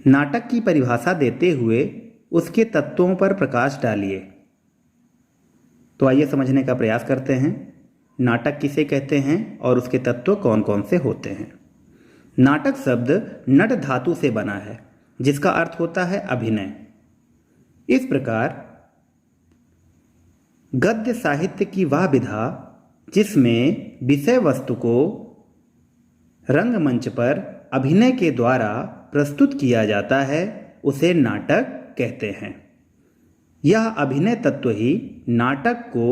नाटक की परिभाषा देते हुए उसके तत्वों पर प्रकाश डालिए। तो आइए समझने का प्रयास करते हैं। नाटक किसे कहते हैं और उसके तत्व कौन कौन से होते हैं। नाटक शब्द नट धातु से बना है, जिसका अर्थ होता है अभिनय। इस प्रकार गद्य साहित्य की वह विधा जिसमें विषय वस्तु को रंगमंच पर अभिनय के द्वारा प्रस्तुत किया जाता है, उसे नाटक कहते हैं। यह अभिनय तत्व ही नाटक को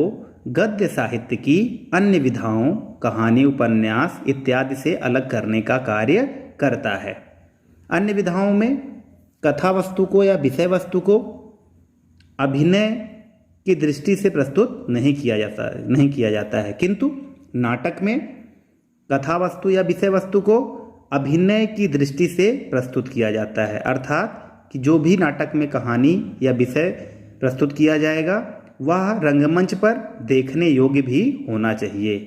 गद्य साहित्य की अन्य विधाओं, कहानी, उपन्यास इत्यादि से अलग करने का कार्य करता है। अन्य विधाओं में कथा वस्तु को या विषय वस्तु को अभिनय की दृष्टि से प्रस्तुत नहीं किया जाता है, किंतु नाटक में कथा वस्तु या विषय वस्तु को अभिनय की दृष्टि से प्रस्तुत किया जाता है। अर्थात कि जो भी नाटक में कहानी या विषय प्रस्तुत किया जाएगा वह रंगमंच पर देखने योग्य भी होना चाहिए।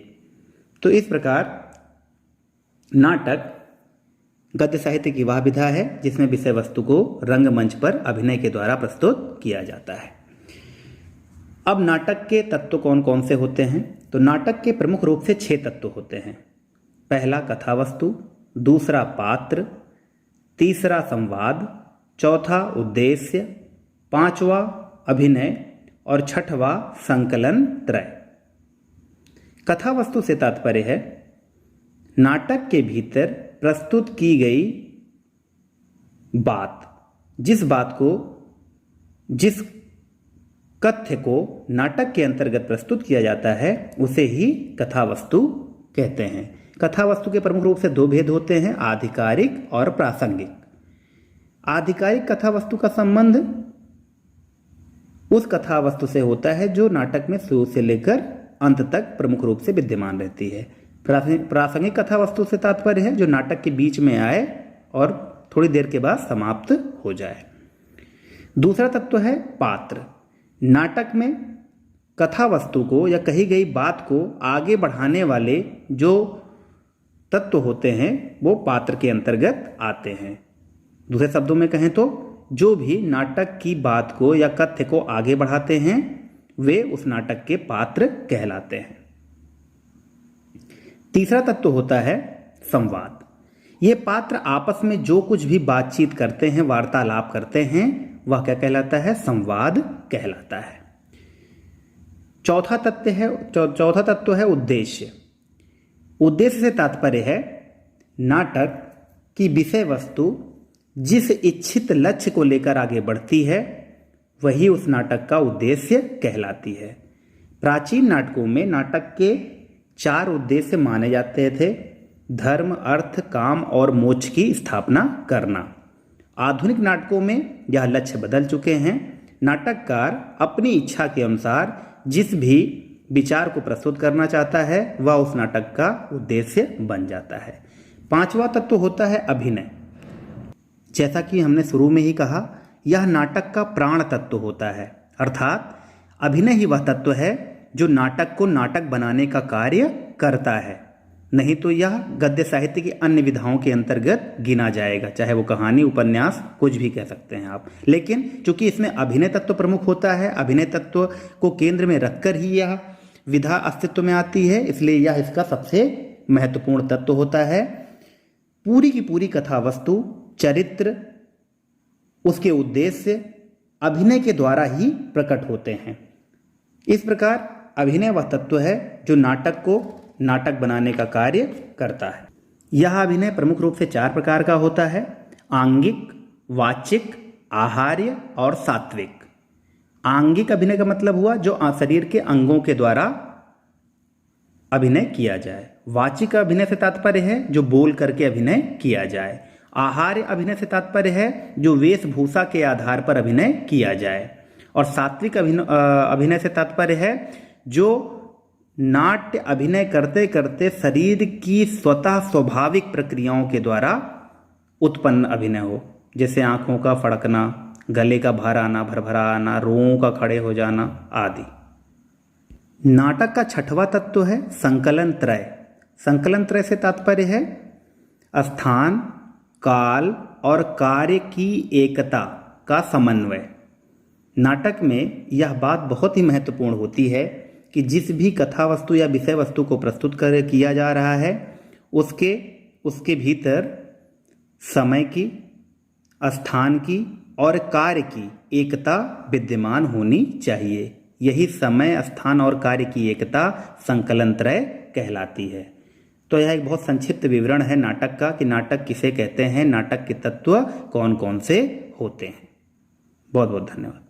तो इस प्रकार नाटक गद्य साहित्य की वह विधा है जिसमें विषय वस्तु को रंगमंच पर अभिनय के द्वारा प्रस्तुत किया जाता है। अब नाटक के तत्व कौन कौन से होते हैं। तो नाटक के प्रमुख रूप से 6 तत्व होते हैं। पहला कथा वस्तु, दूसरा पात्र, तीसरा संवाद, चौथा उद्देश्य, पांचवा अभिनय और छठवां संकलन त्रय। कथा वस्तु से तात्पर्य है नाटक के भीतर प्रस्तुत की गई बात, जिस कथ्य को नाटक के अंतर्गत प्रस्तुत किया जाता है उसे ही कथा वस्तु कहते हैं। कथा वस्तु के प्रमुख रूप से 2 भेद होते हैं, आधिकारिक और प्रासंगिक। आधिकारिक कथा वस्तु का संबंध उस कथा वस्तु से होता है जो नाटक में शुरू से लेकर अंत तक प्रमुख रूप से विद्यमान रहती है। प्रासंगिक कथा वस्तु से तात्पर्य है जो नाटक के बीच में आए और थोड़ी देर के बाद समाप्त हो जाए। दूसरा तत्व है पात्र। नाटक में कथा वस्तु को या कही गई बात को आगे बढ़ाने वाले जो तत्व होते हैं वो पात्र के अंतर्गत आते हैं। दूसरे शब्दों में कहें तो जो भी नाटक की बात को या कथ्य को आगे बढ़ाते हैं वे उस नाटक के पात्र कहलाते हैं। तीसरा तत्व होता है संवाद। ये पात्र आपस में जो कुछ भी बातचीत करते हैं, वार्तालाप करते हैं, वह क्या कहलाता है? संवाद कहलाता है। चौथा तत्व है उद्देश्य। उद्देश्य से तात्पर्य है नाटक की विषय वस्तु जिस इच्छित लक्ष्य को लेकर आगे बढ़ती है वही उस नाटक का उद्देश्य कहलाती है। प्राचीन नाटकों में नाटक के 4 उद्देश्य माने जाते थे: धर्म, अर्थ, काम और मोक्ष की स्थापना करना। आधुनिक नाटकों में यह लक्ष्य बदल चुके हैं। नाटककार अपनी इच्छा के अनुसार जिस भी विचार को प्रस्तुत करना चाहता है वह उस नाटक का उद्देश्य बन जाता है। 5वां तत्व होता है अभिनय। जैसा कि हमने शुरू में ही कहा, यह नाटक का प्राण तत्व होता है। अर्थात अभिनय ही वह तत्व है जो नाटक को नाटक बनाने का कार्य करता है। नहीं तो यह गद्य साहित्य की अन्य विधाओं के अंतर्गत गिना जाएगा, चाहे वो कहानी, उपन्यास, कुछ भी कह सकते हैं आप। लेकिन चूंकि इसमें अभिनय तत्व प्रमुख होता है, अभिनय तत्व को केंद्र में रखकर ही यह विधा अस्तित्व में आती है, इसलिए यह इसका सबसे महत्वपूर्ण तत्व होता है। पूरी की पूरी कथा वस्तु, चरित्र, उसके उद्देश्य अभिनय के द्वारा ही प्रकट होते हैं। इस प्रकार अभिनय वह तत्व है जो नाटक को नाटक बनाने का कार्य करता है। यह अभिनय प्रमुख रूप से 4 प्रकार का होता है: आंगिक, वाचिक, आहार्य और सात्विक। आंगिक अभिनय का मतलब हुआ जो शरीर के अंगों के द्वारा अभिनय किया जाए। वाचिक अभिनय से तात्पर्य है जो बोल करके अभिनय किया जाए। आहार्य अभिनय से तात्पर्य है जो वेशभूषा के आधार पर अभिनय किया जाए। और सात्विक अभिनय से तात्पर्य है जो नाट्य अभिनय करते करते शरीर की स्वतः स्वाभाविक प्रक्रियाओं के द्वारा उत्पन्न अभिनय हो, जैसे आंखों का फड़कना, गले का भार आना, भरभरा आना, रोओं का खड़े हो जाना आदि। नाटक का 6वां तत्व है संकलन त्रय। संकलन त्रय से तात्पर्य है स्थान, काल, और कार्य की एकता का समन्वय। नाटक में यह बात बहुत ही महत्वपूर्ण होती है कि जिस भी कथा वस्तु या विषय वस्तु को प्रस्तुत किया जा रहा है उसके भीतर समय की, स्थान की और कार्य की एकता विद्यमान होनी चाहिए। यही समय, स्थान और कार्य की एकता संकलन त्रय कहलाती है। तो यह एक बहुत संक्षिप्त विवरण है नाटक का कि नाटक किसे कहते हैं, नाटक के तत्व कौन कौन से होते हैं। बहुत बहुत धन्यवाद।